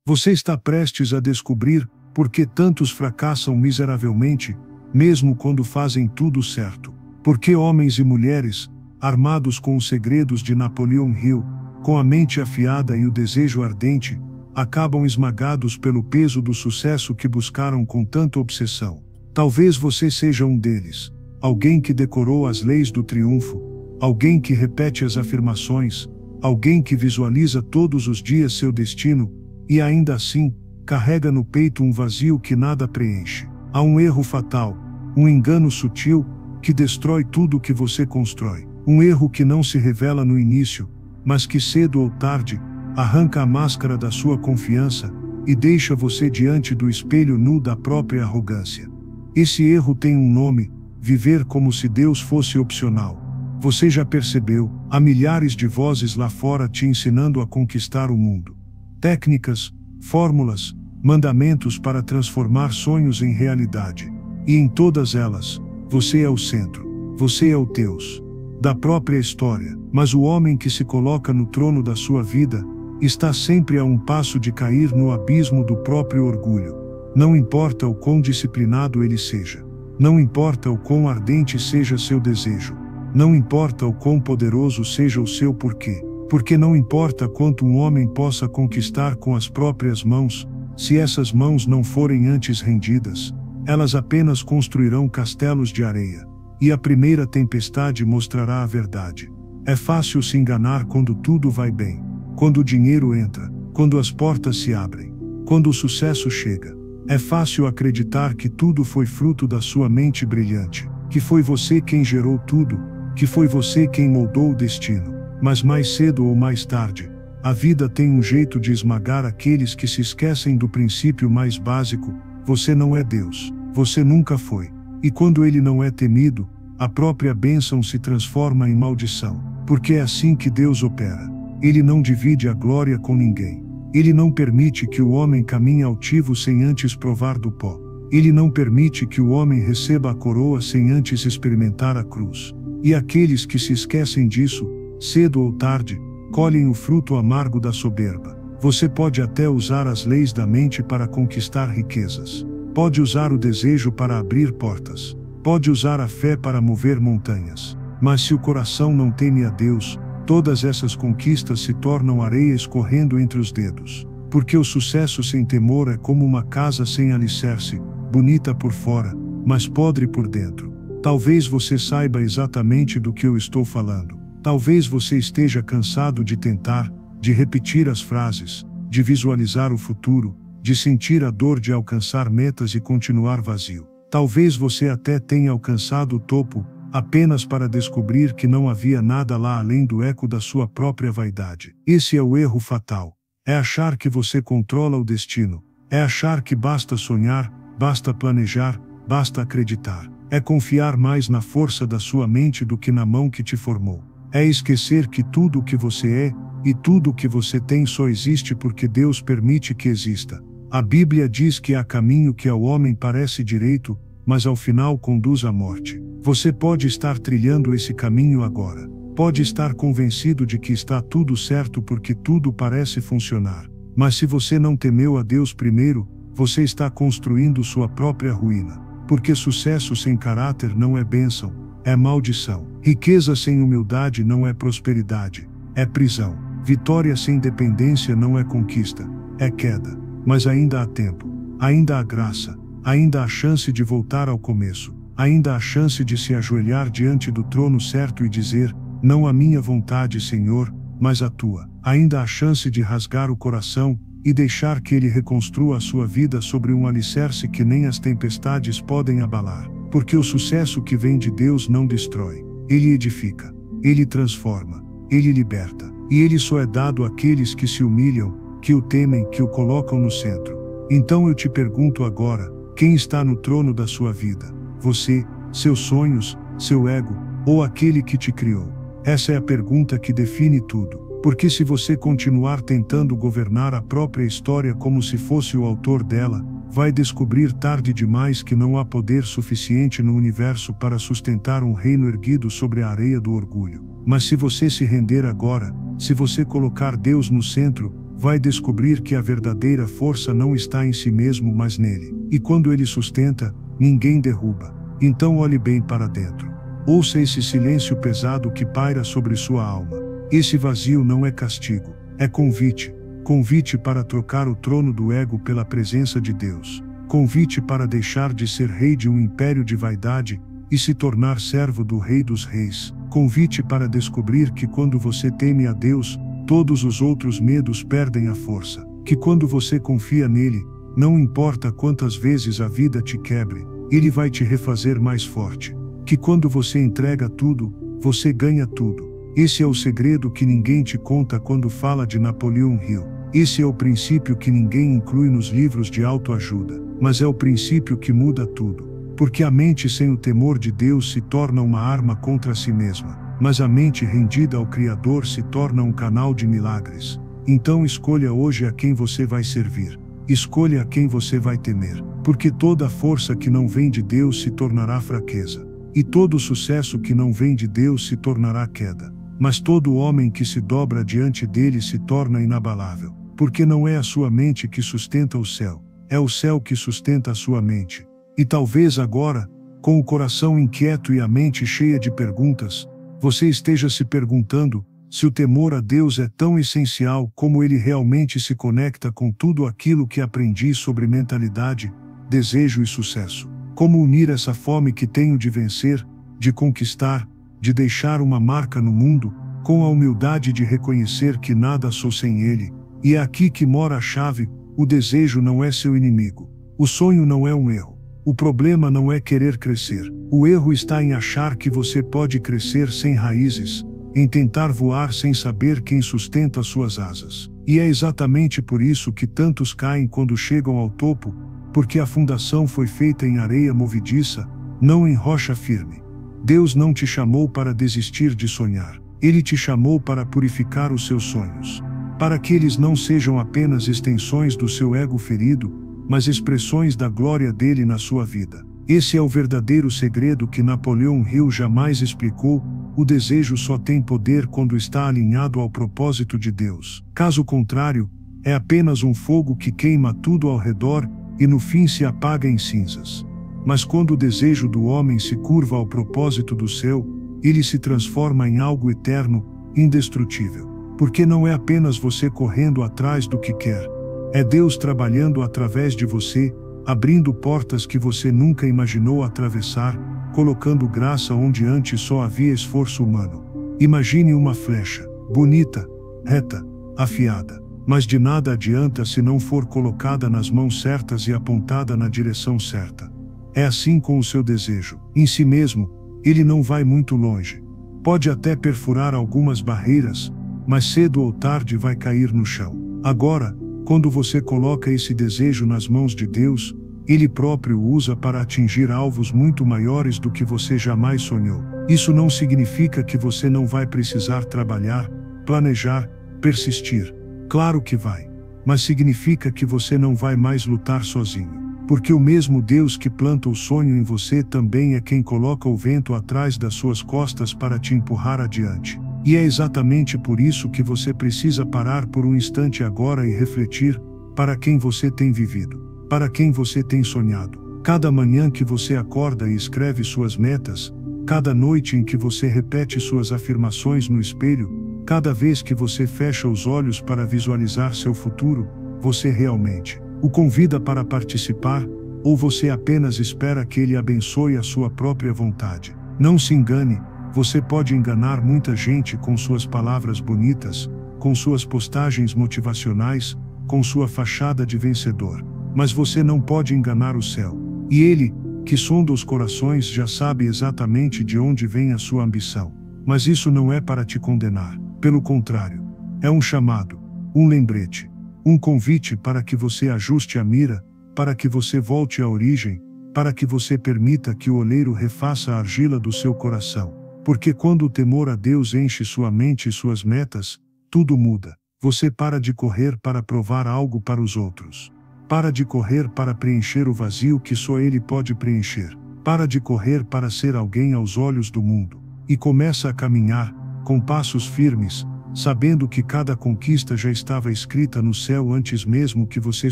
Você está prestes a descobrir por que tantos fracassam miseravelmente, mesmo quando fazem tudo certo. Por que homens e mulheres, armados com os segredos de Napoleon Hill, com a mente afiada e o desejo ardente, acabam esmagados pelo peso do sucesso que buscaram com tanta obsessão. Talvez você seja um deles, alguém que decorou as leis do triunfo, alguém que repete as afirmações, alguém que visualiza todos os dias seu destino, e ainda assim, carrega no peito um vazio que nada preenche. Há um erro fatal, um engano sutil, que destrói tudo o que você constrói. Um erro que não se revela no início, mas que cedo ou tarde, arranca a máscara da sua confiança e deixa você diante do espelho nu da própria arrogância. Esse erro tem um nome: viver como se Deus fosse opcional. Você já percebeu? Há milhares de vozes lá fora te ensinando a conquistar o mundo. Técnicas, fórmulas, mandamentos para transformar sonhos em realidade. E em todas elas, você é o centro. Você é o Deus da própria história. Mas o homem que se coloca no trono da sua vida está sempre a um passo de cair no abismo do próprio orgulho. Não importa o quão disciplinado ele seja. Não importa o quão ardente seja seu desejo. Não importa o quão poderoso seja o seu porquê. Porque não importa quanto um homem possa conquistar com as próprias mãos, se essas mãos não forem antes rendidas, elas apenas construirão castelos de areia. E a primeira tempestade mostrará a verdade. É fácil se enganar quando tudo vai bem. Quando o dinheiro entra. Quando as portas se abrem. Quando o sucesso chega. É fácil acreditar que tudo foi fruto da sua mente brilhante. Que foi você quem gerou tudo. Que foi você quem moldou o destino. Mas mais cedo ou mais tarde, a vida tem um jeito de esmagar aqueles que se esquecem do princípio mais básico: você não é Deus. Você nunca foi. E quando ele não é temido, a própria bênção se transforma em maldição. Porque é assim que Deus opera. Ele não divide a glória com ninguém. Ele não permite que o homem caminhe altivo sem antes provar do pó. Ele não permite que o homem receba a coroa sem antes experimentar a cruz. E aqueles que se esquecem disso, cedo ou tarde, colhem o fruto amargo da soberba. Você pode até usar as leis da mente para conquistar riquezas. Pode usar o desejo para abrir portas. Pode usar a fé para mover montanhas. Mas se o coração não teme a Deus, todas essas conquistas se tornam areia escorrendo entre os dedos. Porque o sucesso sem temor é como uma casa sem alicerce, bonita por fora, mas podre por dentro. Talvez você saiba exatamente do que eu estou falando. Talvez você esteja cansado de tentar, de repetir as frases, de visualizar o futuro, de sentir a dor de alcançar metas e continuar vazio. Talvez você até tenha alcançado o topo, apenas para descobrir que não havia nada lá além do eco da sua própria vaidade. Esse é o erro fatal. É achar que você controla o destino. É achar que basta sonhar, basta planejar, basta acreditar. É confiar mais na força da sua mente do que na mão que te formou. É esquecer que tudo o que você é, e tudo o que você tem só existe porque Deus permite que exista. A Bíblia diz que há caminho que ao homem parece direito, mas ao final conduz à morte. Você pode estar trilhando esse caminho agora. Pode estar convencido de que está tudo certo porque tudo parece funcionar. Mas se você não temeu a Deus primeiro, você está construindo sua própria ruína. Porque sucesso sem caráter não é bênção, é maldição. Riqueza sem humildade não é prosperidade, é prisão. Vitória sem dependência não é conquista, é queda. Mas ainda há tempo, ainda há graça, ainda há chance de voltar ao começo, ainda há chance de se ajoelhar diante do trono certo e dizer: não a minha vontade, Senhor, mas a tua. Ainda há chance de rasgar o coração e deixar que ele reconstrua a sua vida sobre um alicerce que nem as tempestades podem abalar. Porque o sucesso que vem de Deus não destrói, ele edifica, ele transforma, ele liberta. E ele só é dado àqueles que se humilham, que o temem, que o colocam no centro. Então eu te pergunto agora: quem está no trono da sua vida? Você, seus sonhos, seu ego, ou aquele que te criou? Essa é a pergunta que define tudo. Porque se você continuar tentando governar a própria história como se fosse o autor dela, vai descobrir tarde demais que não há poder suficiente no universo para sustentar um reino erguido sobre a areia do orgulho. Mas se você se render agora, se você colocar Deus no centro, vai descobrir que a verdadeira força não está em si mesmo, mas nele. E quando ele sustenta, ninguém derruba. Então olhe bem para dentro. Ouça esse silêncio pesado que paira sobre sua alma. Esse vazio não é castigo, é convite. Convite para trocar o trono do ego pela presença de Deus. Convite para deixar de ser rei de um império de vaidade e se tornar servo do Rei dos Reis. Convite para descobrir que quando você teme a Deus, todos os outros medos perdem a força. Que quando você confia nele, não importa quantas vezes a vida te quebre, ele vai te refazer mais forte. Que quando você entrega tudo, você ganha tudo. Esse é o segredo que ninguém te conta quando fala de Napoleon Hill. Esse é o princípio que ninguém inclui nos livros de autoajuda, mas é o princípio que muda tudo. Porque a mente sem o temor de Deus se torna uma arma contra si mesma, mas a mente rendida ao Criador se torna um canal de milagres. Então escolha hoje a quem você vai servir. Escolha a quem você vai temer, porque toda força que não vem de Deus se tornará fraqueza, e todo sucesso que não vem de Deus se tornará queda. Mas todo homem que se dobra diante dele se torna inabalável, porque não é a sua mente que sustenta o céu, é o céu que sustenta a sua mente. E talvez agora, com o coração inquieto e a mente cheia de perguntas, você esteja se perguntando se o temor a Deus é tão essencial como ele realmente se conecta com tudo aquilo que aprendi sobre mentalidade, desejo e sucesso. Como unir essa fome que tenho de vencer, de conquistar, de deixar uma marca no mundo, com a humildade de reconhecer que nada sou sem ele. E é aqui que mora a chave: o desejo não é seu inimigo. O sonho não é um erro. O problema não é querer crescer. O erro está em achar que você pode crescer sem raízes, em tentar voar sem saber quem sustenta suas asas. E é exatamente por isso que tantos caem quando chegam ao topo, porque a fundação foi feita em areia movediça, não em rocha firme. Deus não te chamou para desistir de sonhar. Ele te chamou para purificar os seus sonhos, para que eles não sejam apenas extensões do seu ego ferido, mas expressões da glória dele na sua vida. Esse é o verdadeiro segredo que Napoleon Hill jamais explicou: o desejo só tem poder quando está alinhado ao propósito de Deus. Caso contrário, é apenas um fogo que queima tudo ao redor e no fim se apaga em cinzas. Mas quando o desejo do homem se curva ao propósito do céu, ele se transforma em algo eterno, indestrutível. Porque não é apenas você correndo atrás do que quer. É Deus trabalhando através de você, abrindo portas que você nunca imaginou atravessar, colocando graça onde antes só havia esforço humano. Imagine uma flecha, bonita, reta, afiada, mas de nada adianta se não for colocada nas mãos certas e apontada na direção certa. É assim com o seu desejo. Em si mesmo, ele não vai muito longe. Pode até perfurar algumas barreiras, mas cedo ou tarde vai cair no chão. Agora, quando você coloca esse desejo nas mãos de Deus, ele próprio o usa para atingir alvos muito maiores do que você jamais sonhou. Isso não significa que você não vai precisar trabalhar, planejar, persistir. Claro que vai. Mas significa que você não vai mais lutar sozinho. Porque o mesmo Deus que planta o sonho em você também é quem coloca o vento atrás das suas costas para te empurrar adiante. E é exatamente por isso que você precisa parar por um instante agora e refletir: para quem você tem vivido, para quem você tem sonhado. Cada manhã que você acorda e escreve suas metas, cada noite em que você repete suas afirmações no espelho, cada vez que você fecha os olhos para visualizar seu futuro, você realmente o convida para participar, ou você apenas espera que ele abençoe a sua própria vontade? Não se engane. Você pode enganar muita gente com suas palavras bonitas, com suas postagens motivacionais, com sua fachada de vencedor. Mas você não pode enganar o céu. E ele, que sonda os corações, já sabe exatamente de onde vem a sua ambição. Mas isso não é para te condenar. Pelo contrário, é um chamado, um lembrete, um convite para que você ajuste a mira, para que você volte à origem, para que você permita que o oleiro refaça a argila do seu coração. Porque quando o temor a Deus enche sua mente e suas metas, tudo muda. Você para de correr para provar algo para os outros. Para de correr para preencher o vazio que só Ele pode preencher. Para de correr para ser alguém aos olhos do mundo. E começa a caminhar, com passos firmes, sabendo que cada conquista já estava escrita no céu antes mesmo que você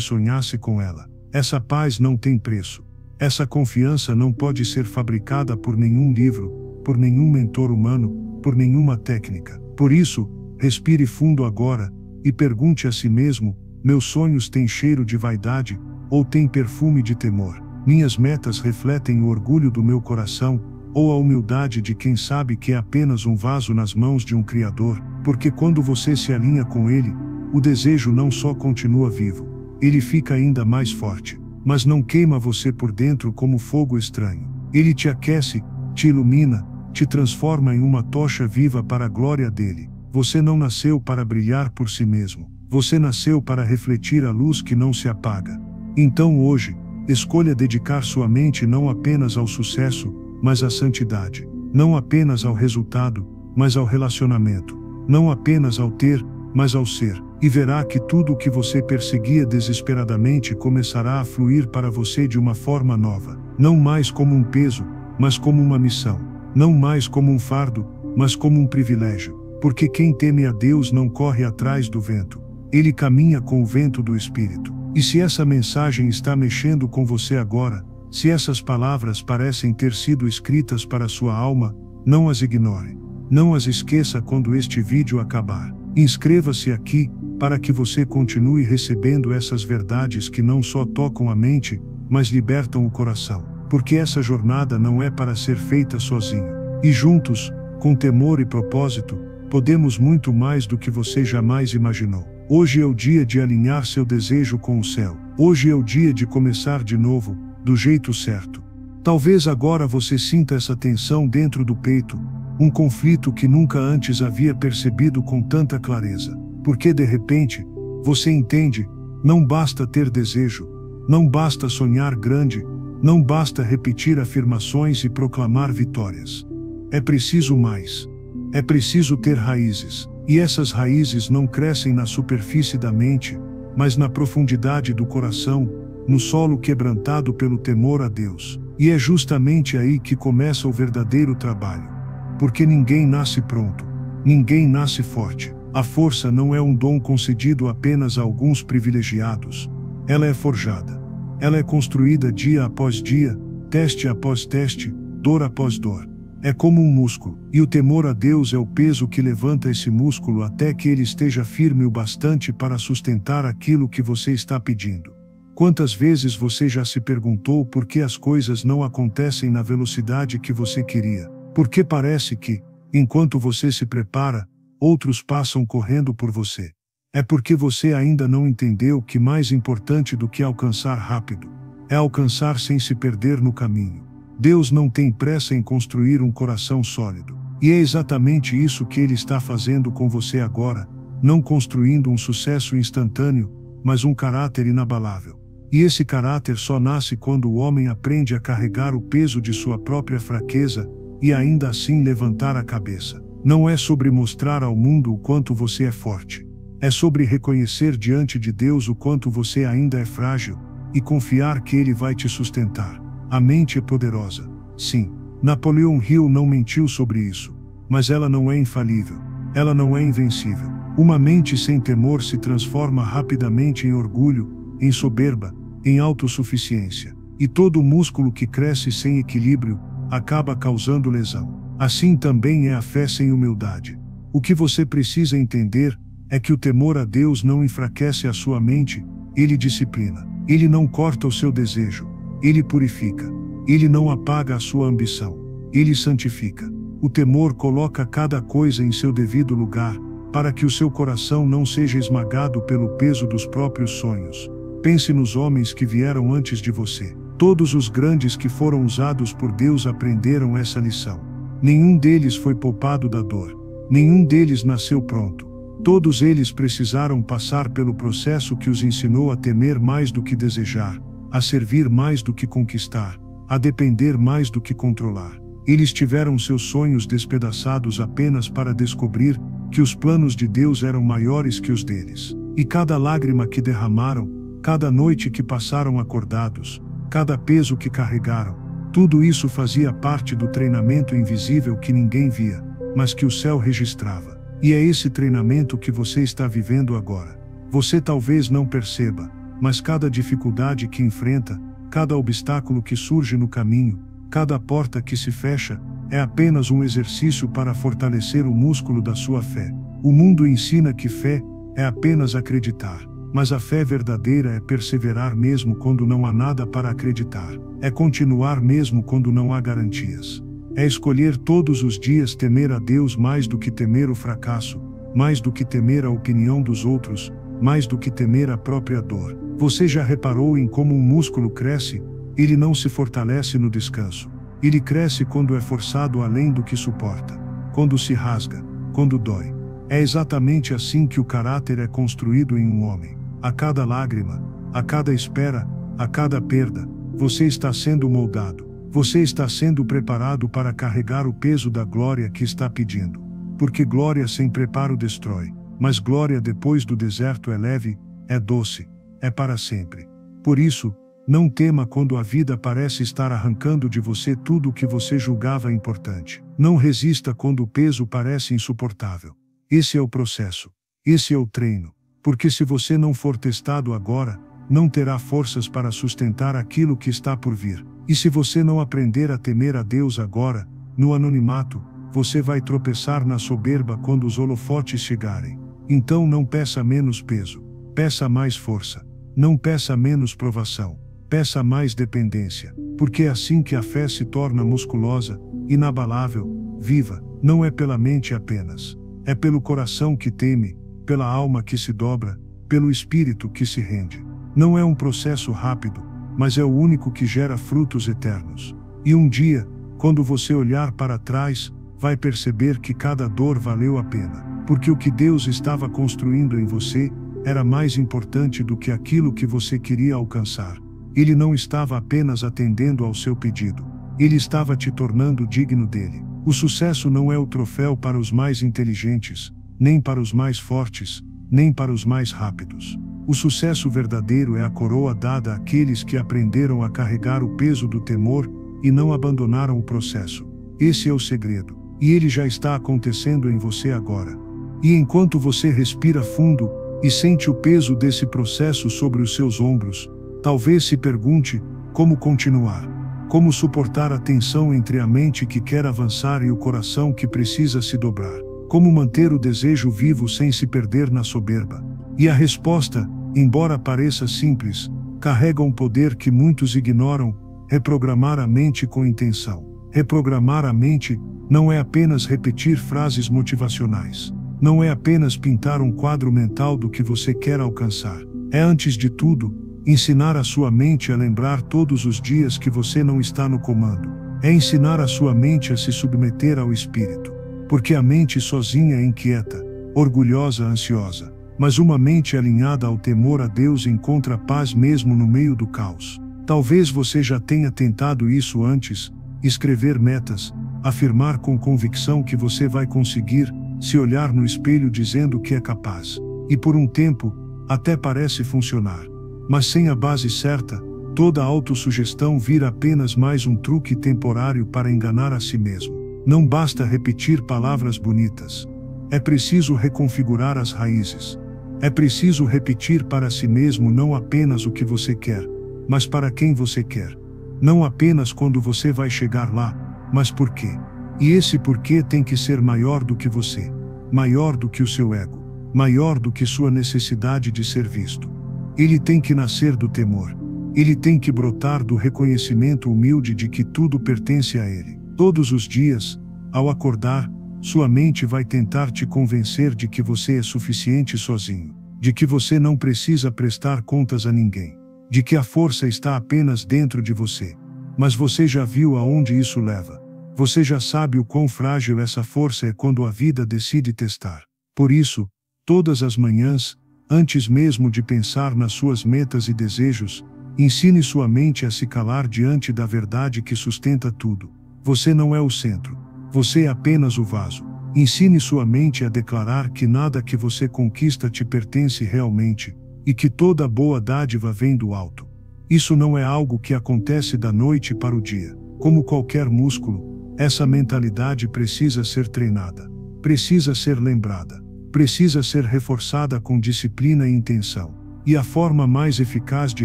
sonhasse com ela. Essa paz não tem preço. Essa confiança não pode ser fabricada por nenhum livro, por nenhum mentor humano, por nenhuma técnica. Por isso, respire fundo agora, e pergunte a si mesmo: meus sonhos têm cheiro de vaidade, ou têm perfume de temor? Minhas metas refletem o orgulho do meu coração, ou a humildade de quem sabe que é apenas um vaso nas mãos de um Criador? Porque quando você se alinha com Ele, o desejo não só continua vivo, ele fica ainda mais forte, mas não queima você por dentro como fogo estranho. Ele te aquece, te ilumina, te transforma em uma tocha viva para a glória dele. Você não nasceu para brilhar por si mesmo, você nasceu para refletir a luz que não se apaga. Então hoje, escolha dedicar sua mente não apenas ao sucesso, mas à santidade. Não apenas ao resultado, mas ao relacionamento. Não apenas ao ter, mas ao ser. E verá que tudo o que você perseguia desesperadamente começará a fluir para você de uma forma nova. Não mais como um peso, mas como uma missão. Não mais como um fardo, mas como um privilégio. Porque quem teme a Deus não corre atrás do vento. Ele caminha com o vento do Espírito. E se essa mensagem está mexendo com você agora, se essas palavras parecem ter sido escritas para sua alma, não as ignore. Não as esqueça quando este vídeo acabar. Inscreva-se aqui, para que você continue recebendo essas verdades que não só tocam a mente, mas libertam o coração. Porque essa jornada não é para ser feita sozinho. E juntos, com temor e propósito, podemos muito mais do que você jamais imaginou. Hoje é o dia de alinhar seu desejo com o céu. Hoje é o dia de começar de novo, do jeito certo. Talvez agora você sinta essa tensão dentro do peito, um conflito que nunca antes havia percebido com tanta clareza. Porque de repente, você entende, não basta ter desejo, não basta sonhar grande, não basta repetir afirmações e proclamar vitórias. É preciso mais. É preciso ter raízes. E essas raízes não crescem na superfície da mente, mas na profundidade do coração, no solo quebrantado pelo temor a Deus. E é justamente aí que começa o verdadeiro trabalho. Porque ninguém nasce pronto, ninguém nasce forte. A força não é um dom concedido apenas a alguns privilegiados. Ela é forjada. Ela é construída dia após dia, teste após teste, dor após dor. É como um músculo, e o temor a Deus é o peso que levanta esse músculo até que ele esteja firme o bastante para sustentar aquilo que você está pedindo. Quantas vezes você já se perguntou por que as coisas não acontecem na velocidade que você queria? Porque parece que, enquanto você se prepara, outros passam correndo por você. É porque você ainda não entendeu que mais importante do que alcançar rápido, é alcançar sem se perder no caminho. Deus não tem pressa em construir um coração sólido. E é exatamente isso que Ele está fazendo com você agora, não construindo um sucesso instantâneo, mas um caráter inabalável. E esse caráter só nasce quando o homem aprende a carregar o peso de sua própria fraqueza, e ainda assim levantar a cabeça. Não é sobre mostrar ao mundo o quanto você é forte. É sobre reconhecer diante de Deus o quanto você ainda é frágil, e confiar que Ele vai te sustentar. A mente é poderosa. Sim, Napoleon Hill não mentiu sobre isso. Mas ela não é infalível. Ela não é invencível. Uma mente sem temor se transforma rapidamente em orgulho, em soberba, em autossuficiência. E todo músculo que cresce sem equilíbrio, acaba causando lesão. Assim também é a fé sem humildade. O que você precisa entender é que o temor a Deus não enfraquece a sua mente, ele disciplina. Ele não corta o seu desejo. Ele purifica. Ele não apaga a sua ambição. Ele santifica. O temor coloca cada coisa em seu devido lugar, para que o seu coração não seja esmagado pelo peso dos próprios sonhos. Pense nos homens que vieram antes de você. Todos os grandes que foram usados por Deus aprenderam essa lição. Nenhum deles foi poupado da dor. Nenhum deles nasceu pronto. Todos eles precisaram passar pelo processo que os ensinou a temer mais do que desejar, a servir mais do que conquistar, a depender mais do que controlar. Eles tiveram seus sonhos despedaçados apenas para descobrir que os planos de Deus eram maiores que os deles. E cada lágrima que derramaram, cada noite que passaram acordados, cada peso que carregaram, tudo isso fazia parte do treinamento invisível que ninguém via, mas que o céu registrava. E é esse treinamento que você está vivendo agora. Você talvez não perceba, mas cada dificuldade que enfrenta, cada obstáculo que surge no caminho, cada porta que se fecha, é apenas um exercício para fortalecer o músculo da sua fé. O mundo ensina que fé é apenas acreditar, mas a fé verdadeira é perseverar mesmo quando não há nada para acreditar. É continuar mesmo quando não há garantias. É escolher todos os dias temer a Deus mais do que temer o fracasso, mais do que temer a opinião dos outros, mais do que temer a própria dor. Você já reparou em como um músculo cresce? Ele não se fortalece no descanso. Ele cresce quando é forçado além do que suporta, quando se rasga, quando dói. É exatamente assim que o caráter é construído em um homem. A cada lágrima, a cada espera, a cada perda, você está sendo moldado. Você está sendo preparado para carregar o peso da glória que está pedindo. Porque glória sem preparo destrói, mas glória depois do deserto é leve, é doce, é para sempre. Por isso, não tema quando a vida parece estar arrancando de você tudo o que você julgava importante. Não resista quando o peso parece insuportável. Esse é o processo. Esse é o treino. Porque se você não for testado agora, não terá forças para sustentar aquilo que está por vir. E se você não aprender a temer a Deus agora, no anonimato, você vai tropeçar na soberba quando os holofotes chegarem. Então não peça menos peso. Peça mais força. Não peça menos provação. Peça mais dependência, porque é assim que a fé se torna musculosa, inabalável, viva. Não é pela mente apenas. É pelo coração que teme, pela alma que se dobra, pelo espírito que se rende. Não é um processo rápido, mas é o único que gera frutos eternos. E um dia, quando você olhar para trás, vai perceber que cada dor valeu a pena, porque o que Deus estava construindo em você era mais importante do que aquilo que você queria alcançar. Ele não estava apenas atendendo ao seu pedido, ele estava te tornando digno dele. O sucesso não é o troféu para os mais inteligentes, nem para os mais fortes, nem para os mais rápidos. O sucesso verdadeiro é a coroa dada àqueles que aprenderam a carregar o peso do temor e não abandonaram o processo. Esse é o segredo, e ele já está acontecendo em você agora. E enquanto você respira fundo e sente o peso desse processo sobre os seus ombros, talvez se pergunte: como continuar? Como suportar a tensão entre a mente que quer avançar e o coração que precisa se dobrar? Como manter o desejo vivo sem se perder na soberba? E a resposta, embora pareça simples, carrega um poder que muitos ignoram: reprogramar a mente com intenção. Reprogramar a mente não é apenas repetir frases motivacionais. Não é apenas pintar um quadro mental do que você quer alcançar. É, antes de tudo, ensinar a sua mente a lembrar todos os dias que você não está no comando. É ensinar a sua mente a se submeter ao espírito. Porque a mente sozinha é inquieta, orgulhosa, ansiosa. Mas uma mente alinhada ao temor a Deus encontra paz mesmo no meio do caos. Talvez você já tenha tentado isso antes: escrever metas, afirmar com convicção que você vai conseguir, se olhar no espelho dizendo que é capaz. E por um tempo, até parece funcionar. Mas sem a base certa, toda autossugestão vira apenas mais um truque temporário para enganar a si mesmo. Não basta repetir palavras bonitas. É preciso reconfigurar as raízes. É preciso repetir para si mesmo não apenas o que você quer, mas para quem você quer. Não apenas quando você vai chegar lá, mas por quê. E esse porquê tem que ser maior do que você, maior do que o seu ego, maior do que sua necessidade de ser visto. Ele tem que nascer do temor. Ele tem que brotar do reconhecimento humilde de que tudo pertence a ele. Todos os dias, ao acordar, sua mente vai tentar te convencer de que você é suficiente sozinho, de que você não precisa prestar contas a ninguém, de que a força está apenas dentro de você. Mas você já viu aonde isso leva. Você já sabe o quão frágil essa força é quando a vida decide testar. Por isso, todas as manhãs, antes mesmo de pensar nas suas metas e desejos, ensine sua mente a se calar diante da verdade que sustenta tudo. Você não é o centro. Você é apenas o vaso. Ensine sua mente a declarar que nada que você conquista te pertence realmente, e que toda boa dádiva vem do alto. Isso não é algo que acontece da noite para o dia. Como qualquer músculo, essa mentalidade precisa ser treinada. precisa ser lembrada. Precisa ser reforçada com disciplina e intenção. E a forma mais eficaz de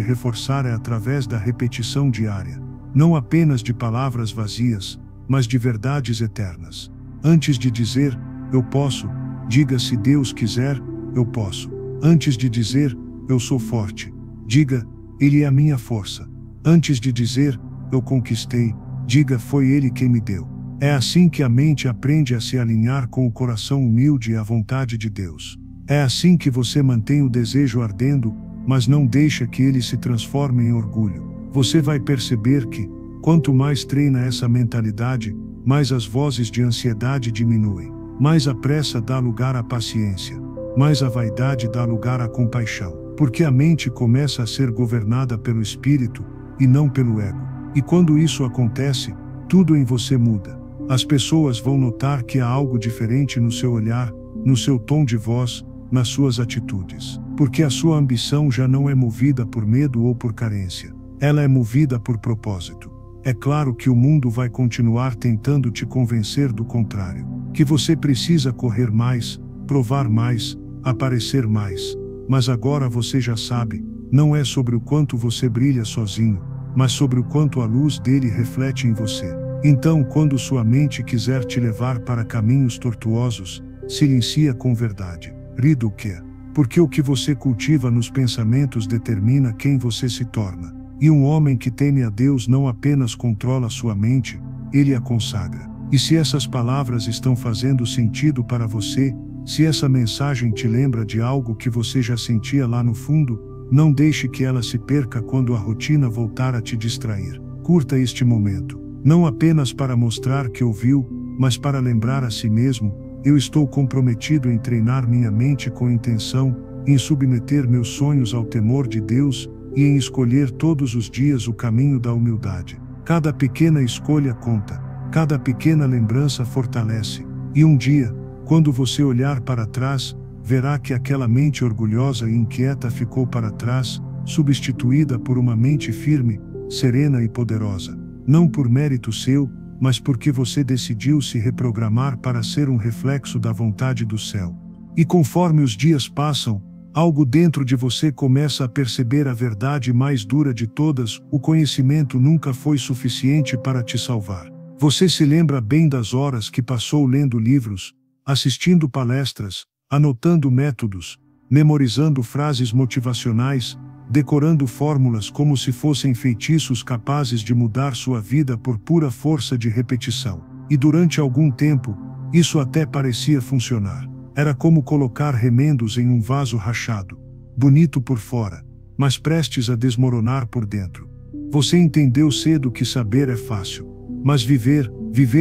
reforçar é através da repetição diária. Não apenas de palavras vazias, mas de verdades eternas. Antes de dizer, eu posso, diga se Deus quiser, eu posso. Antes de dizer, eu sou forte, diga, Ele é a minha força. Antes de dizer, eu conquistei, diga, foi Ele quem me deu. É assim que a mente aprende a se alinhar com o coração humilde e a vontade de Deus. É assim que você mantém o desejo ardendo, mas não deixa que ele se transforme em orgulho. Você vai perceber que, quanto mais treina essa mentalidade, mais as vozes de ansiedade diminuem, mais a pressa dá lugar à paciência, mais a vaidade dá lugar à compaixão, porque a mente começa a ser governada pelo espírito, e não pelo ego. E quando isso acontece, tudo em você muda. As pessoas vão notar que há algo diferente no seu olhar, no seu tom de voz, nas suas atitudes. Porque a sua ambição já não é movida por medo ou por carência. Ela é movida por propósito. É claro que o mundo vai continuar tentando te convencer do contrário. Que você precisa correr mais, provar mais, aparecer mais. Mas agora você já sabe, não é sobre o quanto você brilha sozinho, mas sobre o quanto a luz dele reflete em você. Então, quando sua mente quiser te levar para caminhos tortuosos, silencia com verdade. Rida o que? Porque o que você cultiva nos pensamentos determina quem você se torna. E um homem que teme a Deus não apenas controla sua mente, ele a consagra. E se essas palavras estão fazendo sentido para você, se essa mensagem te lembra de algo que você já sentia lá no fundo, não deixe que ela se perca quando a rotina voltar a te distrair. Curta este momento. Não apenas para mostrar que ouviu, mas para lembrar a si mesmo, eu estou comprometido em treinar minha mente com intenção, em submeter meus sonhos ao temor de Deus, e em escolher todos os dias o caminho da humildade. Cada pequena escolha conta, cada pequena lembrança fortalece, e um dia, quando você olhar para trás, verá que aquela mente orgulhosa e inquieta ficou para trás, substituída por uma mente firme, serena e poderosa. Não por mérito seu, mas porque você decidiu se reprogramar para ser um reflexo da vontade do céu. E conforme os dias passam, algo dentro de você começa a perceber a verdade mais dura de todas: o conhecimento nunca foi suficiente para te salvar. Você se lembra bem das horas que passou lendo livros, assistindo palestras, anotando métodos, memorizando frases motivacionais, decorando fórmulas como se fossem feitiços capazes de mudar sua vida por pura força de repetição. E durante algum tempo, isso até parecia funcionar. Era como colocar remendos em um vaso rachado, bonito por fora, mas prestes a desmoronar por dentro. Você entendeu cedo que saber é fácil, mas viver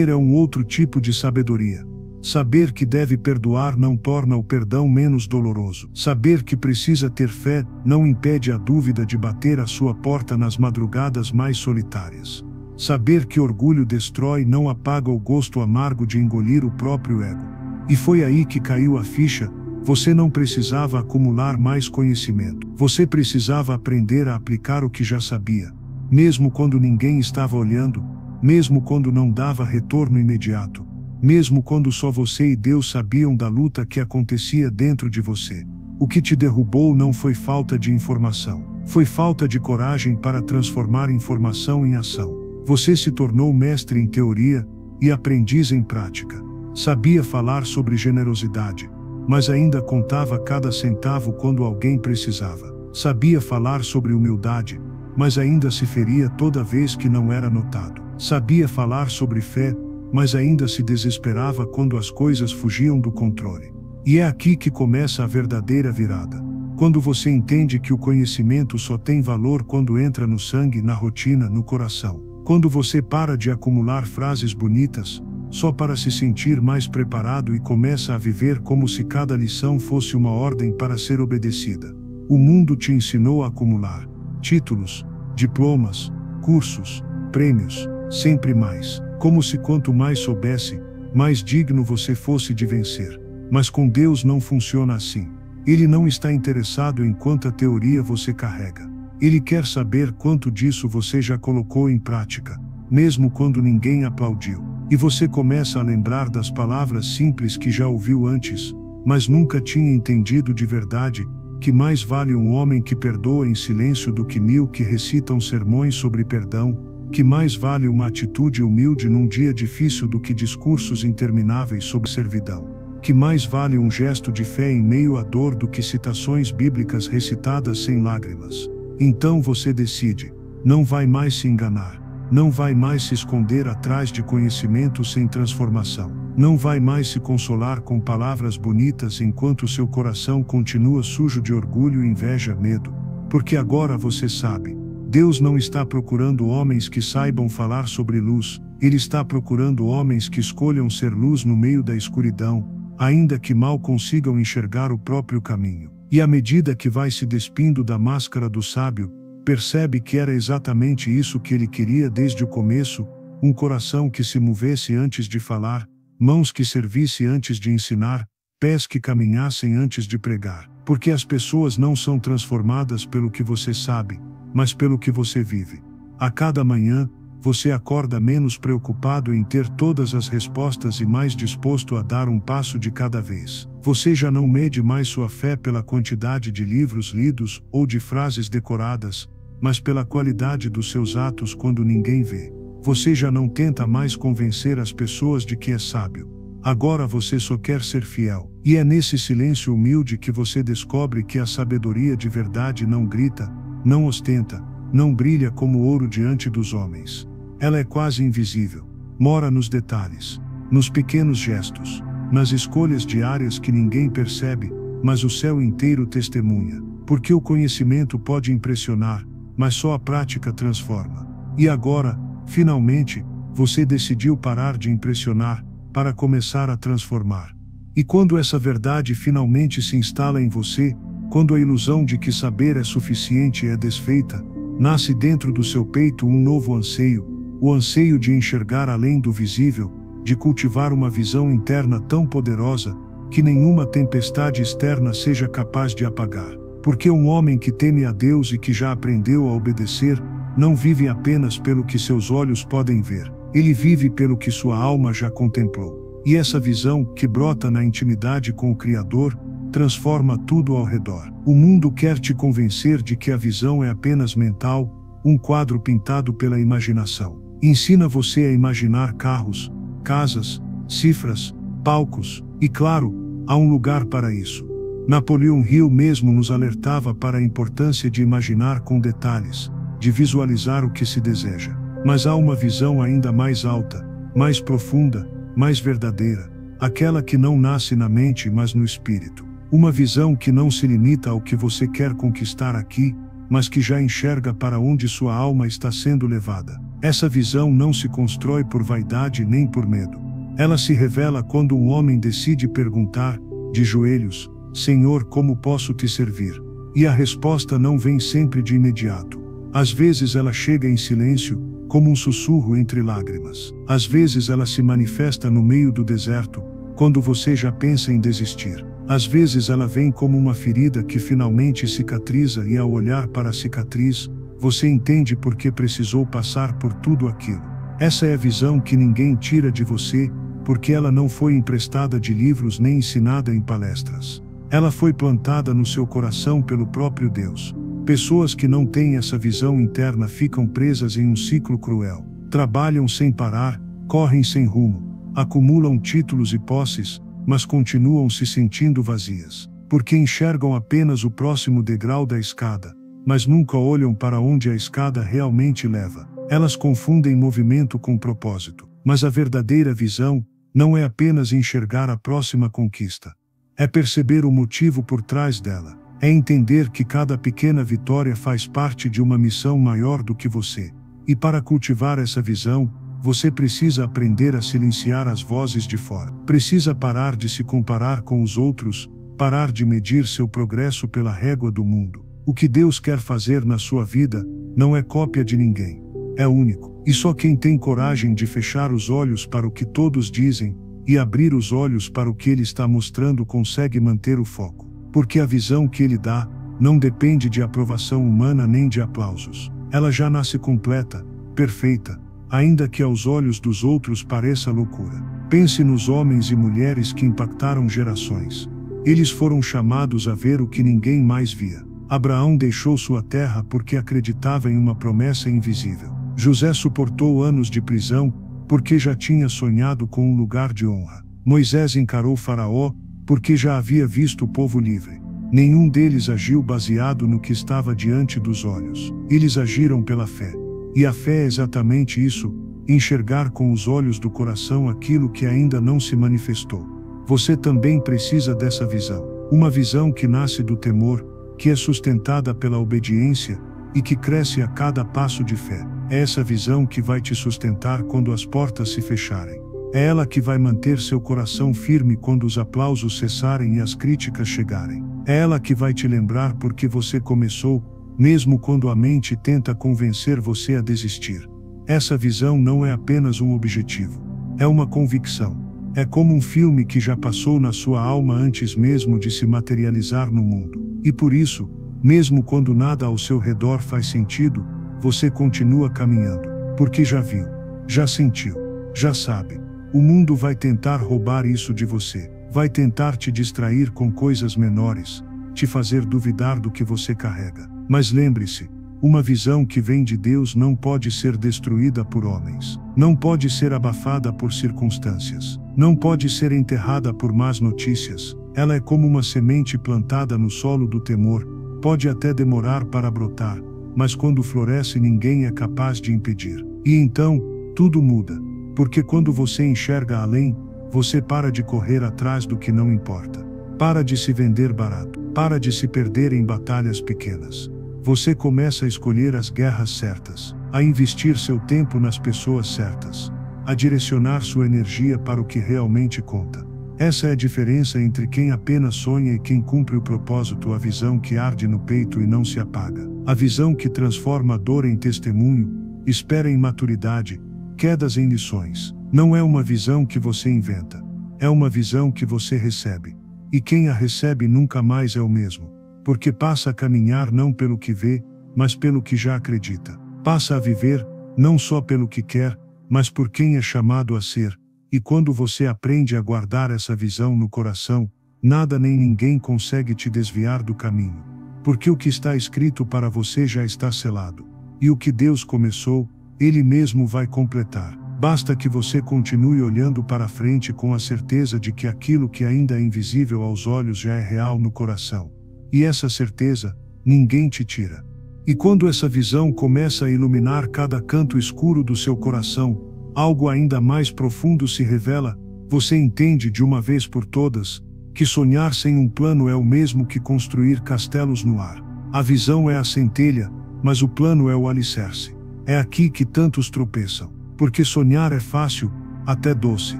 é um outro tipo de sabedoria. Saber que deve perdoar não torna o perdão menos doloroso. Saber que precisa ter fé não impede a dúvida de bater à sua porta nas madrugadas mais solitárias. Saber que orgulho destrói não apaga o gosto amargo de engolir o próprio ego. E foi aí que caiu a ficha: você não precisava acumular mais conhecimento. Você precisava aprender a aplicar o que já sabia. Mesmo quando ninguém estava olhando, mesmo quando não dava retorno imediato. Mesmo quando só você e Deus sabiam da luta que acontecia dentro de você. O que te derrubou não foi falta de informação. Foi falta de coragem para transformar informação em ação. Você se tornou mestre em teoria e aprendiz em prática. Sabia falar sobre generosidade, mas ainda contava cada centavo quando alguém precisava. Sabia falar sobre humildade, mas ainda se feria toda vez que não era notado. Sabia falar sobre fé, mas ainda se desesperava quando as coisas fugiam do controle. E é aqui que começa a verdadeira virada. Quando você entende que o conhecimento só tem valor quando entra no sangue, na rotina, no coração. Quando você para de acumular frases bonitas, só para se sentir mais preparado e começa a viver como se cada lição fosse uma ordem para ser obedecida. O mundo te ensinou a acumular títulos, diplomas, cursos, prêmios, sempre mais. Como se quanto mais soubesse, mais digno você fosse de vencer. Mas com Deus não funciona assim. Ele não está interessado em quanta teoria você carrega. Ele quer saber quanto disso você já colocou em prática, mesmo quando ninguém aplaudiu. e você começa a lembrar das palavras simples que já ouviu antes, mas nunca tinha entendido de verdade, que mais vale um homem que perdoa em silêncio do que 1000 que recitam sermões sobre perdão, que mais vale uma atitude humilde num dia difícil do que discursos intermináveis sobre servidão, que mais vale um gesto de fé em meio à dor do que citações bíblicas recitadas sem lágrimas. Então você decide, não vai mais se enganar, não vai mais se esconder atrás de conhecimento sem transformação, não vai mais se consolar com palavras bonitas enquanto seu coração continua sujo de orgulho, inveja, medo, porque agora você sabe, Deus não está procurando homens que saibam falar sobre luz, Ele está procurando homens que escolham ser luz no meio da escuridão, ainda que mal consigam enxergar o próprio caminho. E à medida que vai se despindo da máscara do sábio, percebe que era exatamente isso que ele queria desde o começo, um coração que se movesse antes de falar, mãos que servisse antes de ensinar, pés que caminhassem antes de pregar. Porque as pessoas não são transformadas pelo que você sabe, mas pelo que você vive. A cada manhã, você acorda menos preocupado em ter todas as respostas e mais disposto a dar um passo de cada vez. Você já não mede mais sua fé pela quantidade de livros lidos ou de frases decoradas, mas pela qualidade dos seus atos quando ninguém vê. Você já não tenta mais convencer as pessoas de que é sábio. Agora você só quer ser fiel. E é nesse silêncio humilde que você descobre que a sabedoria de verdade não grita, não ostenta, não brilha como ouro diante dos homens. Ela é quase invisível. Mora nos detalhes, nos pequenos gestos, nas escolhas diárias que ninguém percebe, mas o céu inteiro testemunha. Porque o conhecimento pode impressionar, mas só a prática transforma. E agora, finalmente, você decidiu parar de impressionar, para começar a transformar. E quando essa verdade finalmente se instala em você, quando a ilusão de que saber é suficiente é desfeita, nasce dentro do seu peito um novo anseio, o anseio de enxergar além do visível, de cultivar uma visão interna tão poderosa, que nenhuma tempestade externa seja capaz de apagar. Porque um homem que teme a Deus e que já aprendeu a obedecer, não vive apenas pelo que seus olhos podem ver, ele vive pelo que sua alma já contemplou. E essa visão, que brota na intimidade com o Criador, transforma tudo ao redor. O mundo quer te convencer de que a visão é apenas mental, um quadro pintado pela imaginação. Ensina você a imaginar carros, casas, cifras, palcos, e claro, há um lugar para isso. Napoleão Hill mesmo nos alertava para a importância de imaginar com detalhes, de visualizar o que se deseja. Mas há uma visão ainda mais alta, mais profunda, mais verdadeira, aquela que não nasce na mente mas no espírito. Uma visão que não se limita ao que você quer conquistar aqui, mas que já enxerga para onde sua alma está sendo levada. Essa visão não se constrói por vaidade nem por medo. Ela se revela quando um homem decide perguntar, de joelhos, Senhor, como posso te servir? E a resposta não vem sempre de imediato. Às vezes ela chega em silêncio, como um sussurro entre lágrimas. Às vezes ela se manifesta no meio do deserto, quando você já pensa em desistir. Às vezes ela vem como uma ferida que finalmente cicatriza e ao olhar para a cicatriz, você entende por que precisou passar por tudo aquilo. Essa é a visão que ninguém tira de você, porque ela não foi emprestada de livros nem ensinada em palestras. Ela foi plantada no seu coração pelo próprio Deus. Pessoas que não têm essa visão interna ficam presas em um ciclo cruel. Trabalham sem parar, correm sem rumo, acumulam títulos e posses, mas continuam se sentindo vazias. Porque enxergam apenas o próximo degrau da escada, mas nunca olham para onde a escada realmente leva. Elas confundem movimento com propósito. Mas a verdadeira visão não é apenas enxergar a próxima conquista. É perceber o motivo por trás dela. É entender que cada pequena vitória faz parte de uma missão maior do que você. E para cultivar essa visão, você precisa aprender a silenciar as vozes de fora. Precisa parar de se comparar com os outros, parar de medir seu progresso pela régua do mundo. O que Deus quer fazer na sua vida não é cópia de ninguém. É único. E só quem tem coragem de fechar os olhos para o que todos dizem e abrir os olhos para o que Ele está mostrando consegue manter o foco. Porque a visão que Ele dá não depende de aprovação humana nem de aplausos. Ela já nasce completa, perfeita, ainda que aos olhos dos outros pareça loucura. Pense nos homens e mulheres que impactaram gerações. Eles foram chamados a ver o que ninguém mais via. Abraão deixou sua terra porque acreditava em uma promessa invisível. José suportou anos de prisão porque já tinha sonhado com um lugar de honra. Moisés encarou Faraó porque já havia visto o povo livre. Nenhum deles agiu baseado no que estava diante dos olhos. Eles agiram pela fé. E a fé é exatamente isso, enxergar com os olhos do coração aquilo que ainda não se manifestou. Você também precisa dessa visão. Uma visão que nasce do temor, que é sustentada pela obediência e que cresce a cada passo de fé. É essa visão que vai te sustentar quando as portas se fecharem. É ela que vai manter seu coração firme quando os aplausos cessarem e as críticas chegarem. É ela que vai te lembrar porque você começou, mesmo quando a mente tenta convencer você a desistir. Essa visão não é apenas um objetivo. É uma convicção. É como um filme que já passou na sua alma antes mesmo de se materializar no mundo. E por isso, mesmo quando nada ao seu redor faz sentido, você continua caminhando. Porque já viu, já sentiu, já sabe. O mundo vai tentar roubar isso de você. Vai tentar te distrair com coisas menores, te fazer duvidar do que você carrega. Mas lembre-se, uma visão que vem de Deus não pode ser destruída por homens. Não pode ser abafada por circunstâncias. Não pode ser enterrada por más notícias. Ela é como uma semente plantada no solo do temor. Pode até demorar para brotar, mas quando floresce ninguém é capaz de impedir. E então, tudo muda. Porque quando você enxerga além, você para de correr atrás do que não importa. Para de se vender barato. Para de se perder em batalhas pequenas. Você começa a escolher as guerras certas, a investir seu tempo nas pessoas certas, a direcionar sua energia para o que realmente conta. Essa é a diferença entre quem apenas sonha e quem cumpre o propósito, a visão que arde no peito e não se apaga. A visão que transforma a dor em testemunho, espera em maturidade, quedas em lições. Não é uma visão que você inventa, é uma visão que você recebe. E quem a recebe nunca mais é o mesmo. Porque passa a caminhar não pelo que vê, mas pelo que já acredita. Passa a viver, não só pelo que quer, mas por quem é chamado a ser. E quando você aprende a guardar essa visão no coração, nada nem ninguém consegue te desviar do caminho. Porque o que está escrito para você já está selado. E o que Deus começou, Ele mesmo vai completar. Basta que você continue olhando para frente com a certeza de que aquilo que ainda é invisível aos olhos já é real no coração. E essa certeza, ninguém te tira. E quando essa visão começa a iluminar cada canto escuro do seu coração, algo ainda mais profundo se revela. Você entende de uma vez por todas, que sonhar sem um plano é o mesmo que construir castelos no ar. A visão é a centelha, mas o plano é o alicerce. É aqui que tantos tropeçam. Porque sonhar é fácil, até doce.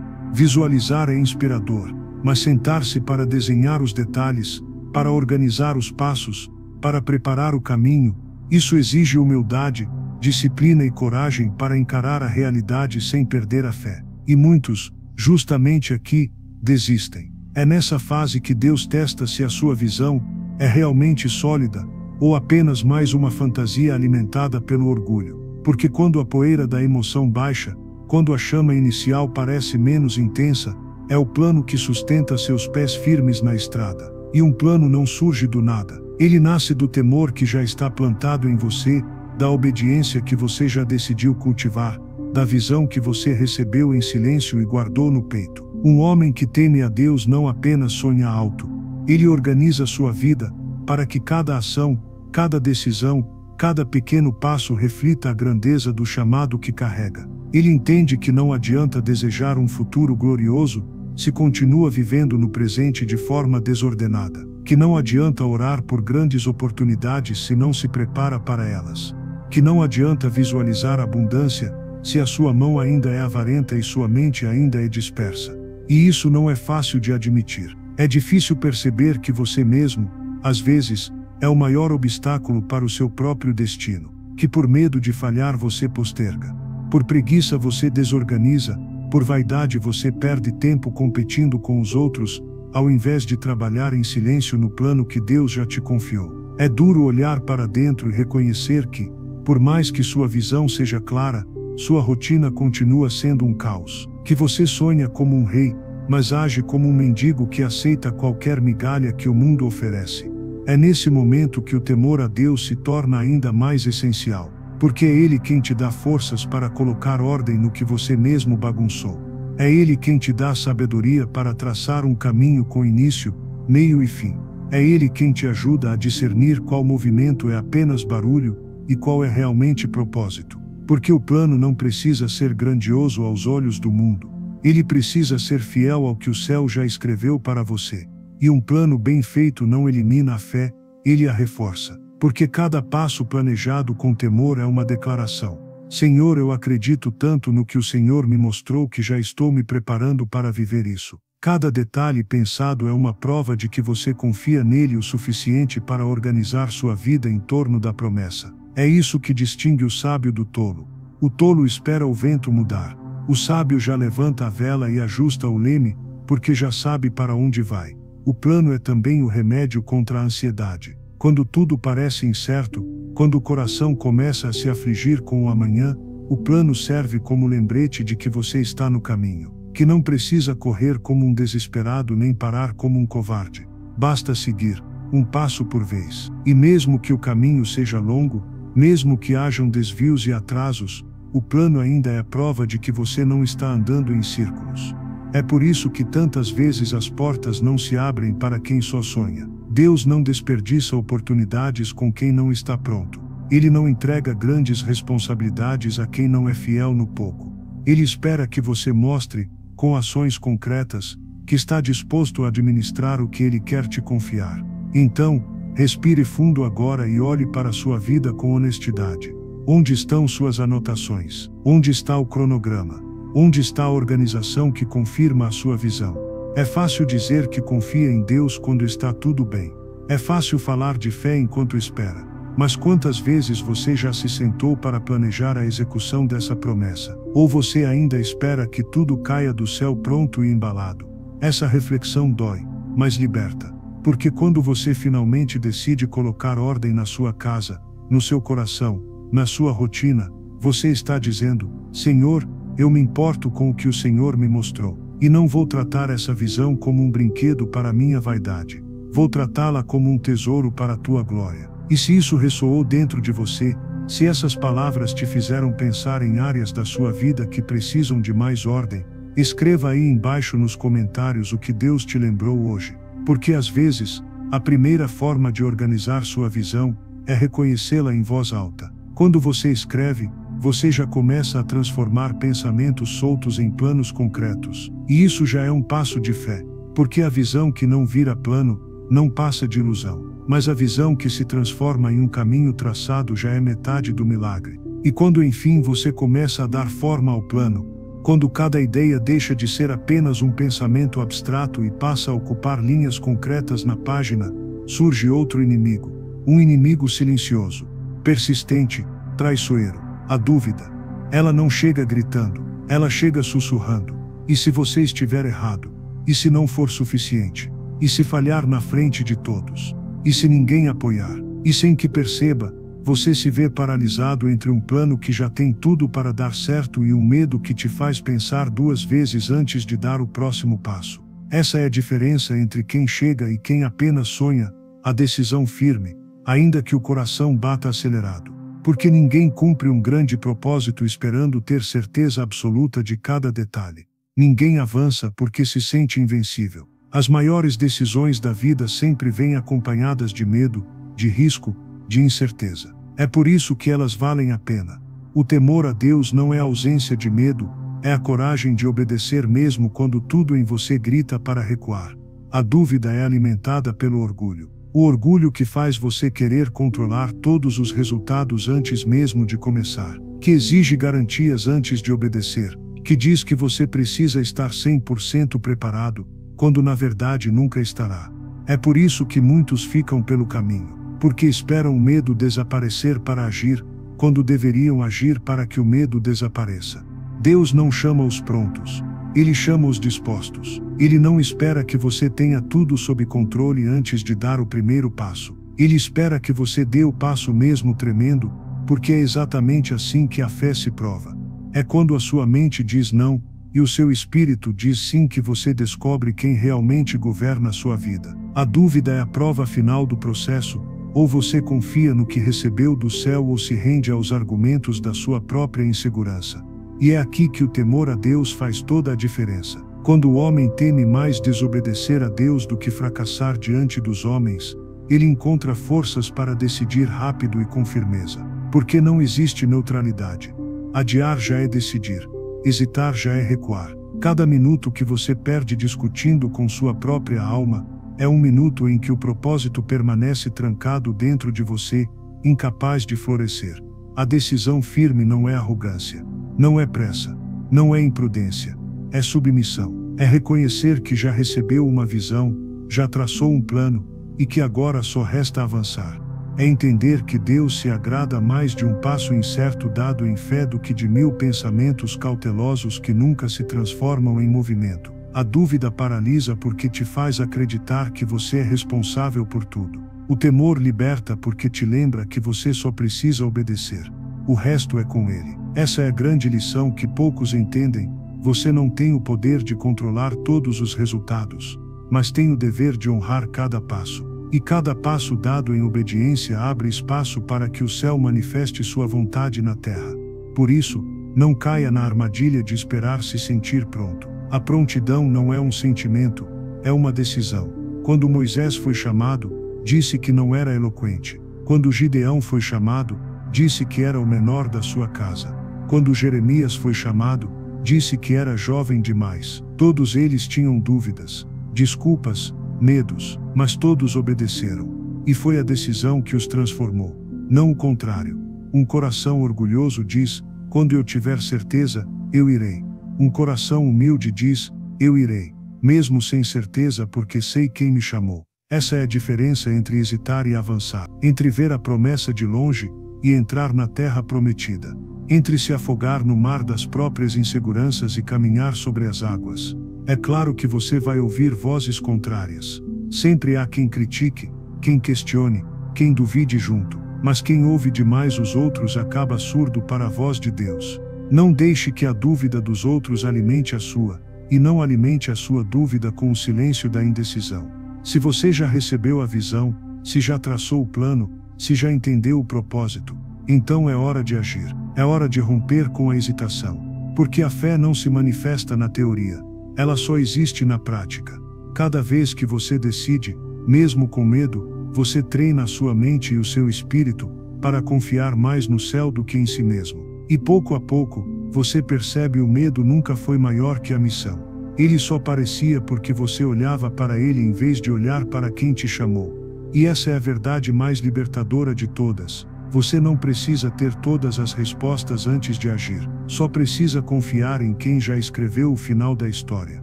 Visualizar é inspirador, mas sentar-se para desenhar os detalhes, para organizar os passos, para preparar o caminho, isso exige humildade, disciplina e coragem para encarar a realidade sem perder a fé. E muitos, justamente aqui, desistem. É nessa fase que Deus testa se a sua visão é realmente sólida, ou apenas mais uma fantasia alimentada pelo orgulho. Porque quando a poeira da emoção baixa, quando a chama inicial parece menos intensa, é o plano que sustenta seus pés firmes na estrada. E um plano não surge do nada. Ele nasce do temor que já está plantado em você, da obediência que você já decidiu cultivar, da visão que você recebeu em silêncio e guardou no peito. Um homem que teme a Deus não apenas sonha alto, ele organiza sua vida, para que cada ação, cada decisão, cada pequeno passo reflita a grandeza do chamado que carrega. Ele entende que não adianta desejar um futuro glorioso, se continua vivendo no presente de forma desordenada. Que não adianta orar por grandes oportunidades se não se prepara para elas. Que não adianta visualizar abundância, se a sua mão ainda é avarenta e sua mente ainda é dispersa. E isso não é fácil de admitir. É difícil perceber que você mesmo, às vezes, é o maior obstáculo para o seu próprio destino. Que por medo de falhar você posterga. Por preguiça você desorganiza, por vaidade você perde tempo competindo com os outros, ao invés de trabalhar em silêncio no plano que Deus já te confiou. É duro olhar para dentro e reconhecer que, por mais que sua visão seja clara, sua rotina continua sendo um caos, que você sonha como um rei, mas age como um mendigo que aceita qualquer migalha que o mundo oferece. É nesse momento que o temor a Deus se torna ainda mais essencial, porque é Ele quem te dá forças para colocar ordem no que você mesmo bagunçou. É Ele quem te dá sabedoria para traçar um caminho com início, meio e fim. É Ele quem te ajuda a discernir qual movimento é apenas barulho e qual é realmente propósito. Porque o plano não precisa ser grandioso aos olhos do mundo. Ele precisa ser fiel ao que o céu já escreveu para você. E um plano bem feito não elimina a fé, ele a reforça. Porque cada passo planejado com temor é uma declaração. Senhor, eu acredito tanto no que o Senhor me mostrou que já estou me preparando para viver isso. Cada detalhe pensado é uma prova de que você confia nele o suficiente para organizar sua vida em torno da promessa. É isso que distingue o sábio do tolo. O tolo espera o vento mudar. O sábio já levanta a vela e ajusta o leme, porque já sabe para onde vai. O plano é também o remédio contra a ansiedade. Quando tudo parece incerto, quando o coração começa a se afligir com o amanhã, o plano serve como lembrete de que você está no caminho, que não precisa correr como um desesperado nem parar como um covarde. Basta seguir, um passo por vez. E mesmo que o caminho seja longo, mesmo que hajam desvios e atrasos, o plano ainda é prova de que você não está andando em círculos. É por isso que tantas vezes as portas não se abrem para quem só sonha. Deus não desperdiça oportunidades com quem não está pronto. Ele não entrega grandes responsabilidades a quem não é fiel no pouco. Ele espera que você mostre, com ações concretas, que está disposto a administrar o que Ele quer te confiar. Então, respire fundo agora e olhe para a sua vida com honestidade. Onde estão suas anotações? Onde está o cronograma? Onde está a organização que confirma a sua visão? É fácil dizer que confia em Deus quando está tudo bem. É fácil falar de fé enquanto espera. Mas quantas vezes você já se sentou para planejar a execução dessa promessa? Ou você ainda espera que tudo caia do céu pronto e embalado? Essa reflexão dói, mas liberta. Porque quando você finalmente decide colocar ordem na sua casa, no seu coração, na sua rotina, você está dizendo: Senhor, eu me importo com o que o Senhor me mostrou. E não vou tratar essa visão como um brinquedo para minha vaidade. Vou tratá-la como um tesouro para a tua glória. E se isso ressoou dentro de você, se essas palavras te fizeram pensar em áreas da sua vida que precisam de mais ordem, escreva aí embaixo nos comentários o que Deus te lembrou hoje. Porque às vezes, a primeira forma de organizar sua visão é reconhecê-la em voz alta. Quando você escreve, você já começa a transformar pensamentos soltos em planos concretos. E isso já é um passo de fé, porque a visão que não vira plano, não passa de ilusão. Mas a visão que se transforma em um caminho traçado já é metade do milagre. E quando enfim você começa a dar forma ao plano, quando cada ideia deixa de ser apenas um pensamento abstrato e passa a ocupar linhas concretas na página, surge outro inimigo. Um inimigo silencioso, persistente, traiçoeiro. A dúvida. Ela não chega gritando, ela chega sussurrando. E se você estiver errado? E se não for suficiente? E se falhar na frente de todos? E se ninguém apoiar? E sem que perceba, você se vê paralisado entre um plano que já tem tudo para dar certo e um medo que te faz pensar duas vezes antes de dar o próximo passo. Essa é a diferença entre quem chega e quem apenas sonha, a decisão firme, ainda que o coração bata acelerado. Porque ninguém cumpre um grande propósito esperando ter certeza absoluta de cada detalhe. Ninguém avança porque se sente invencível. As maiores decisões da vida sempre vêm acompanhadas de medo, de risco, de incerteza. É por isso que elas valem a pena. O temor a Deus não é a ausência de medo, é a coragem de obedecer mesmo quando tudo em você grita para recuar. A dúvida é alimentada pelo orgulho. O orgulho que faz você querer controlar todos os resultados antes mesmo de começar, que exige garantias antes de obedecer, que diz que você precisa estar 100% preparado, quando na verdade nunca estará. É por isso que muitos ficam pelo caminho, porque esperam o medo desaparecer para agir, quando deveriam agir para que o medo desapareça. Deus não chama os prontos. Ele chama os dispostos. Ele não espera que você tenha tudo sob controle antes de dar o primeiro passo. Ele espera que você dê o passo mesmo tremendo, porque é exatamente assim que a fé se prova. É quando a sua mente diz não, e o seu espírito diz sim que você descobre quem realmente governa a sua vida. A dúvida é a prova final do processo, ou você confia no que recebeu do céu ou se rende aos argumentos da sua própria insegurança. E é aqui que o temor a Deus faz toda a diferença. Quando o homem teme mais desobedecer a Deus do que fracassar diante dos homens, ele encontra forças para decidir rápido e com firmeza. Porque não existe neutralidade. Adiar já é decidir. Hesitar já é recuar. Cada minuto que você perde discutindo com sua própria alma, é um minuto em que o propósito permanece trancado dentro de você, incapaz de florescer. A decisão firme não é arrogância. Não é pressa. Não é imprudência. É submissão. É reconhecer que já recebeu uma visão, já traçou um plano, e que agora só resta avançar. É entender que Deus se agrada mais de um passo incerto dado em fé do que de 1000 pensamentos cautelosos que nunca se transformam em movimento. A dúvida paralisa porque te faz acreditar que você é responsável por tudo. O temor liberta porque te lembra que você só precisa obedecer. O resto é com ele. Essa é a grande lição que poucos entendem. Você não tem o poder de controlar todos os resultados, mas tem o dever de honrar cada passo. E cada passo dado em obediência abre espaço para que o céu manifeste sua vontade na terra. Por isso, não caia na armadilha de esperar se sentir pronto. A prontidão não é um sentimento, é uma decisão. Quando Moisés foi chamado, disse que não era eloquente. Quando Gideão foi chamado, disse que era o menor da sua casa. Quando Jeremias foi chamado, disse que era jovem demais. Todos eles tinham dúvidas, desculpas, medos, mas todos obedeceram. E foi a decisão que os transformou, não o contrário. Um coração orgulhoso diz, quando eu tiver certeza, eu irei. Um coração humilde diz, eu irei, mesmo sem certeza porque sei quem me chamou. Essa é a diferença entre hesitar e avançar, entre ver a promessa de longe e entrar na terra prometida, entre se afogar no mar das próprias inseguranças e caminhar sobre as águas. É claro que você vai ouvir vozes contrárias. Sempre há quem critique, quem questione, quem duvide junto, mas quem ouve demais os outros acaba surdo para a voz de Deus. Não deixe que a dúvida dos outros alimente a sua, e não alimente a sua dúvida com o silêncio da indecisão. Se você já recebeu a visão, se já traçou o plano, se já entendeu o propósito, então é hora de agir. É hora de romper com a hesitação. Porque a fé não se manifesta na teoria, ela só existe na prática. Cada vez que você decide, mesmo com medo, você treina a sua mente e o seu espírito para confiar mais no céu do que em si mesmo. E pouco a pouco, você percebe o medo nunca foi maior que a missão. Ele só parecia porque você olhava para ele em vez de olhar para quem te chamou. E essa é a verdade mais libertadora de todas. Você não precisa ter todas as respostas antes de agir. Só precisa confiar em quem já escreveu o final da história.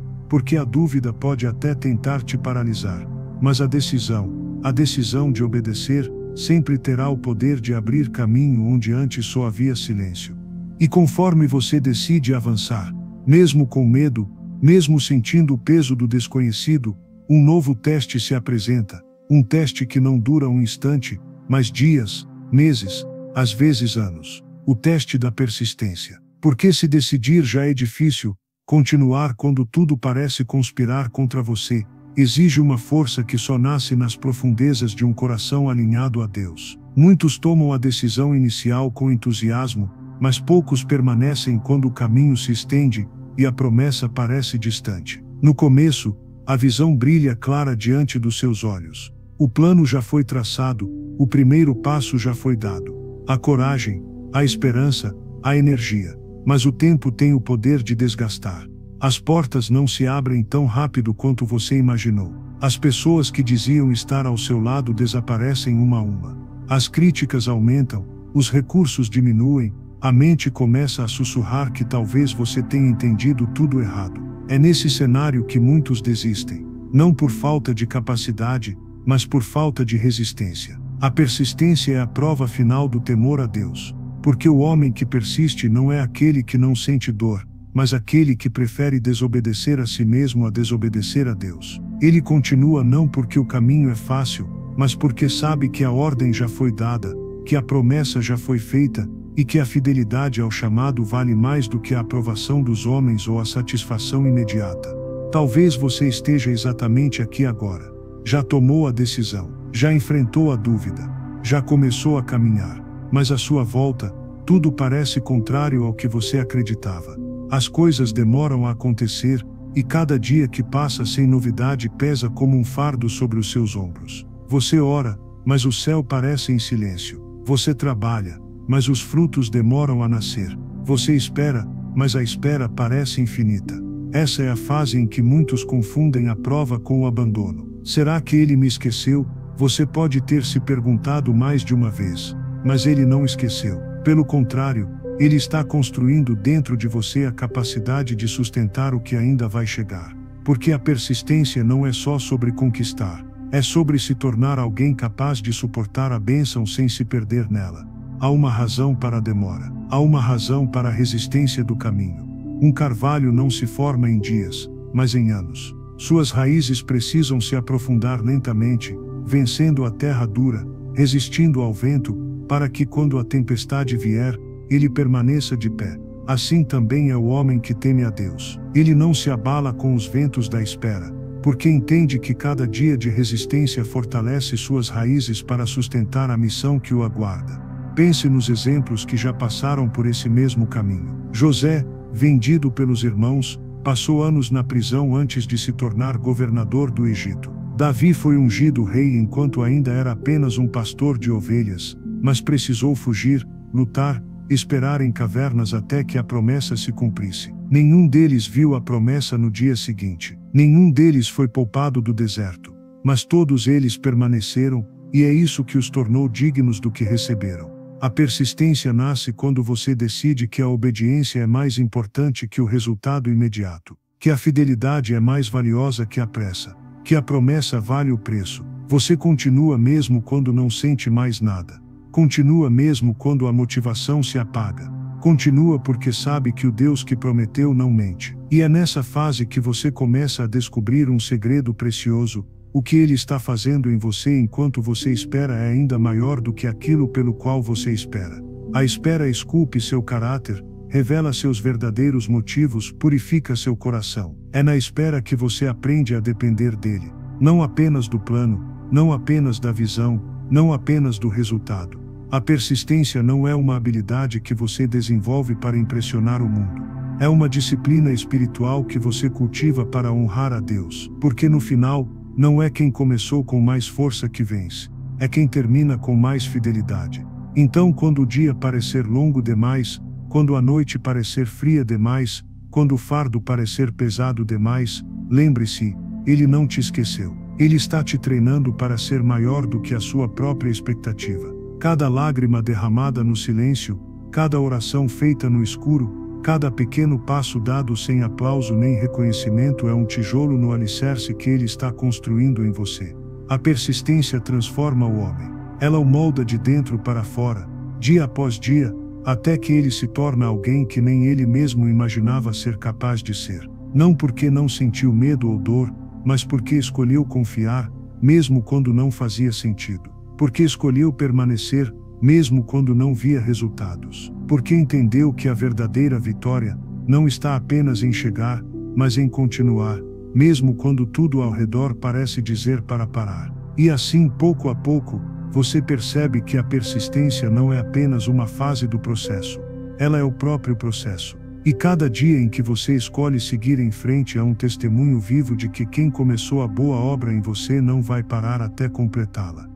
Porque a dúvida pode até tentar te paralisar. Mas a decisão de obedecer, sempre terá o poder de abrir caminho onde antes só havia silêncio. E conforme você decide avançar, mesmo com medo, mesmo sentindo o peso do desconhecido, um novo teste se apresenta. Um teste que não dura um instante, mas dias, meses, às vezes anos. O teste da persistência. Porque se decidir já é difícil, continuar quando tudo parece conspirar contra você, exige uma força que só nasce nas profundezas de um coração alinhado a Deus. Muitos tomam a decisão inicial com entusiasmo, mas poucos permanecem quando o caminho se estende e a promessa parece distante. No começo, a visão brilha clara diante dos seus olhos. O plano já foi traçado, o primeiro passo já foi dado. A coragem, a esperança, a energia. Mas o tempo tem o poder de desgastar. As portas não se abrem tão rápido quanto você imaginou. As pessoas que diziam estar ao seu lado desaparecem uma a uma. As críticas aumentam, os recursos diminuem, a mente começa a sussurrar que talvez você tenha entendido tudo errado. É nesse cenário que muitos desistem. Não por falta de capacidade, mas por falta de resistência. A persistência é a prova final do temor a Deus. Porque o homem que persiste não é aquele que não sente dor, mas aquele que prefere desobedecer a si mesmo a desobedecer a Deus. Ele continua não porque o caminho é fácil, mas porque sabe que a ordem já foi dada, que a promessa já foi feita, e que a fidelidade ao chamado vale mais do que a aprovação dos homens ou a satisfação imediata. Talvez você esteja exatamente aqui agora. Já tomou a decisão, já enfrentou a dúvida, já começou a caminhar, mas à sua volta, tudo parece contrário ao que você acreditava. As coisas demoram a acontecer, e cada dia que passa sem novidade pesa como um fardo sobre os seus ombros. Você ora, mas o céu parece em silêncio. Você trabalha, mas os frutos demoram a nascer. Você espera, mas a espera parece infinita. Essa é a fase em que muitos confundem a prova com o abandono. Será que ele me esqueceu? Você pode ter se perguntado mais de uma vez, mas ele não esqueceu. Pelo contrário, ele está construindo dentro de você a capacidade de sustentar o que ainda vai chegar. Porque a persistência não é só sobre conquistar, é sobre se tornar alguém capaz de suportar a bênção sem se perder nela. Há uma razão para a demora, há uma razão para a resistência do caminho. Um carvalho não se forma em dias, mas em anos. Suas raízes precisam se aprofundar lentamente, vencendo a terra dura, resistindo ao vento, para que quando a tempestade vier, ele permaneça de pé. Assim também é o homem que teme a Deus. Ele não se abala com os ventos da espera, porque entende que cada dia de resistência fortalece suas raízes para sustentar a missão que o aguarda. Pense nos exemplos que já passaram por esse mesmo caminho. José, vendido pelos irmãos, passou anos na prisão antes de se tornar governador do Egito. Davi foi ungido rei enquanto ainda era apenas um pastor de ovelhas, mas precisou fugir, lutar, esperar em cavernas até que a promessa se cumprisse. Nenhum deles viu a promessa no dia seguinte. Nenhum deles foi poupado do deserto. Mas todos eles permaneceram, e é isso que os tornou dignos do que receberam. A persistência nasce quando você decide que a obediência é mais importante que o resultado imediato, que a fidelidade é mais valiosa que a pressa, que a promessa vale o preço. Você continua mesmo quando não sente mais nada. Continua mesmo quando a motivação se apaga. Continua porque sabe que o Deus que prometeu não mente. E é nessa fase que você começa a descobrir um segredo precioso. O que ele está fazendo em você enquanto você espera é ainda maior do que aquilo pelo qual você espera. A espera esculpe seu caráter, revela seus verdadeiros motivos, purifica seu coração. É na espera que você aprende a depender dele. Não apenas do plano, não apenas da visão, não apenas do resultado. A persistência não é uma habilidade que você desenvolve para impressionar o mundo. É uma disciplina espiritual que você cultiva para honrar a Deus. Porque no final, não é quem começou com mais força que vence, é quem termina com mais fidelidade. Então, quando o dia parecer longo demais, quando a noite parecer fria demais, quando o fardo parecer pesado demais, lembre-se, ele não te esqueceu. Ele está te treinando para ser maior do que a sua própria expectativa. Cada lágrima derramada no silêncio, cada oração feita no escuro, cada pequeno passo dado sem aplauso nem reconhecimento é um tijolo no alicerce que ele está construindo em você. A persistência transforma o homem. Ela o molda de dentro para fora, dia após dia, até que ele se torna alguém que nem ele mesmo imaginava ser capaz de ser. Não porque não sentiu medo ou dor, mas porque escolheu confiar, mesmo quando não fazia sentido. Porque escolheu permanecer, mesmo quando não via resultados. Porque entendeu que a verdadeira vitória não está apenas em chegar, mas em continuar, mesmo quando tudo ao redor parece dizer para parar. E assim, pouco a pouco, você percebe que a persistência não é apenas uma fase do processo. Ela é o próprio processo. E cada dia em que você escolhe seguir em frente é um testemunho vivo de que quem começou a boa obra em você não vai parar até completá-la.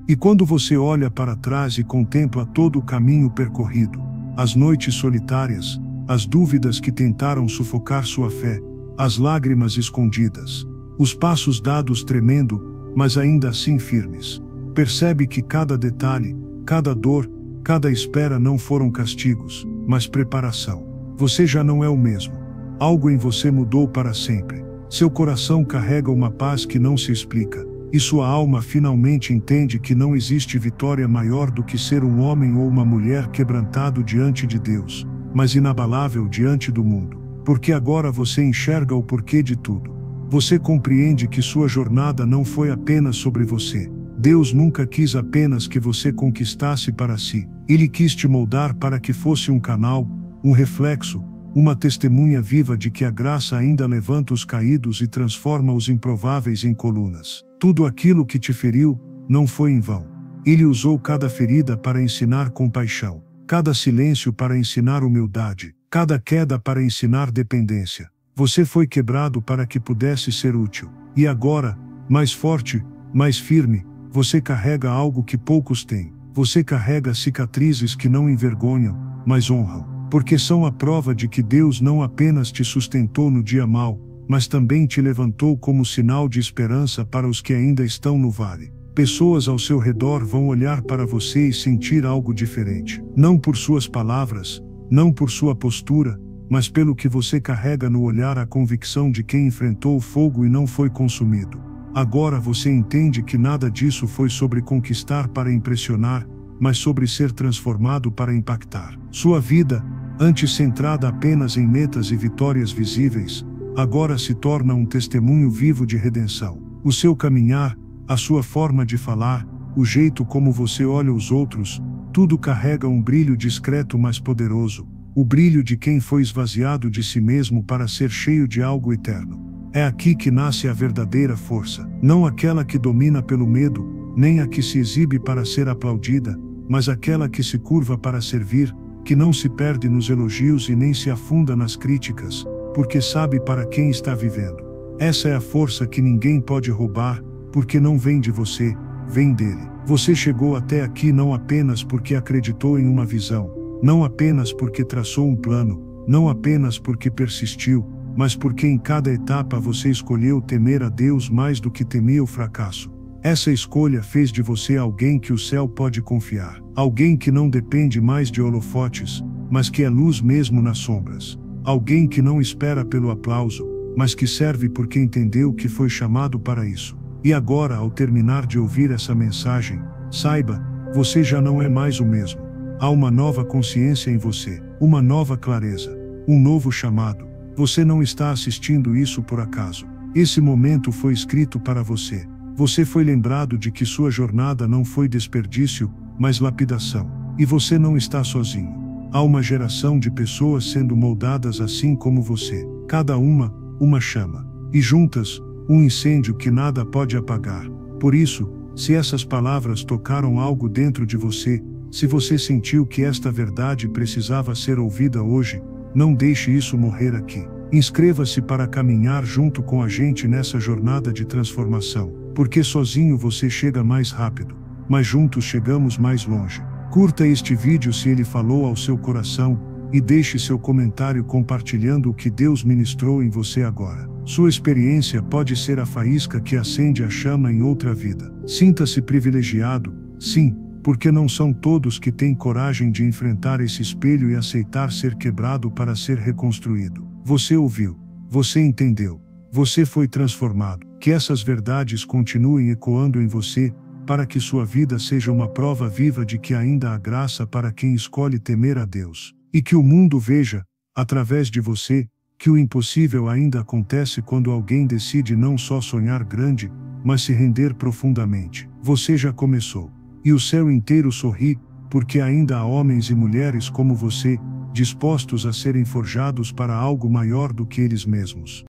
E quando você olha para trás e contempla todo o caminho percorrido, as noites solitárias, as dúvidas que tentaram sufocar sua fé, as lágrimas escondidas, os passos dados tremendo, mas ainda assim firmes, percebe que cada detalhe, cada dor, cada espera não foram castigos, mas preparação. Você já não é o mesmo. Algo em você mudou para sempre. Seu coração carrega uma paz que não se explica. E sua alma finalmente entende que não existe vitória maior do que ser um homem ou uma mulher quebrantado diante de Deus, mas inabalável diante do mundo. Porque agora você enxerga o porquê de tudo. Você compreende que sua jornada não foi apenas sobre você. Deus nunca quis apenas que você conquistasse para si. Ele quis te moldar para que fosse um canal, um reflexo, uma testemunha viva de que a graça ainda levanta os caídos e transforma os improváveis em colunas. Tudo aquilo que te feriu não foi em vão. Ele usou cada ferida para ensinar compaixão, cada silêncio para ensinar humildade, cada queda para ensinar dependência. Você foi quebrado para que pudesse ser útil. E agora, mais forte, mais firme, você carrega algo que poucos têm. Você carrega cicatrizes que não envergonham, mas honram. Porque são a prova de que Deus não apenas te sustentou no dia mau, mas também te levantou como sinal de esperança para os que ainda estão no vale. Pessoas ao seu redor vão olhar para você e sentir algo diferente. Não por suas palavras, não por sua postura, mas pelo que você carrega no olhar, a convicção de quem enfrentou o fogo e não foi consumido. Agora você entende que nada disso foi sobre conquistar para impressionar, mas sobre ser transformado para impactar. Sua vida, antes centrada apenas em metas e vitórias visíveis, agora se torna um testemunho vivo de redenção. O seu caminhar, a sua forma de falar, o jeito como você olha os outros, tudo carrega um brilho discreto mas poderoso, o brilho de quem foi esvaziado de si mesmo para ser cheio de algo eterno. É aqui que nasce a verdadeira força, não aquela que domina pelo medo, nem a que se exibe para ser aplaudida, mas aquela que se curva para servir, que não se perde nos elogios e nem se afunda nas críticas, porque sabe para quem está vivendo. Essa é a força que ninguém pode roubar, porque não vem de você, vem dele. Você chegou até aqui não apenas porque acreditou em uma visão, não apenas porque traçou um plano, não apenas porque persistiu, mas porque em cada etapa você escolheu temer a Deus mais do que temia o fracasso. Essa escolha fez de você alguém que o céu pode confiar, alguém que não depende mais de holofotes, mas que é luz mesmo nas sombras, alguém que não espera pelo aplauso, mas que serve porque entendeu que foi chamado para isso. E agora, ao terminar de ouvir essa mensagem, saiba, você já não é mais o mesmo. Há uma nova consciência em você, uma nova clareza, um novo chamado. Você não está assistindo isso por acaso. Esse momento foi escrito para você. Você foi lembrado de que sua jornada não foi desperdício, mas lapidação. E você não está sozinho. Há uma geração de pessoas sendo moldadas assim como você. Cada uma chama. E juntas, um incêndio que nada pode apagar. Por isso, se essas palavras tocaram algo dentro de você, se você sentiu que esta verdade precisava ser ouvida hoje, não deixe isso morrer aqui. Inscreva-se para caminhar junto com a gente nessa jornada de transformação, porque sozinho você chega mais rápido, mas juntos chegamos mais longe. Curta este vídeo se ele falou ao seu coração, e deixe seu comentário compartilhando o que Deus ministrou em você agora. Sua experiência pode ser a faísca que acende a chama em outra vida. Sinta-se privilegiado, sim, porque não são todos que têm coragem de enfrentar esse espelho e aceitar ser quebrado para ser reconstruído. Você ouviu, você entendeu, você foi transformado. Que essas verdades continuem ecoando em você, para que sua vida seja uma prova viva de que ainda há graça para quem escolhe temer a Deus. E que o mundo veja, através de você, que o impossível ainda acontece quando alguém decide não só sonhar grande, mas se render profundamente. Você já começou. E o céu inteiro sorri, porque ainda há homens e mulheres como você, dispostos a serem forjados para algo maior do que eles mesmos.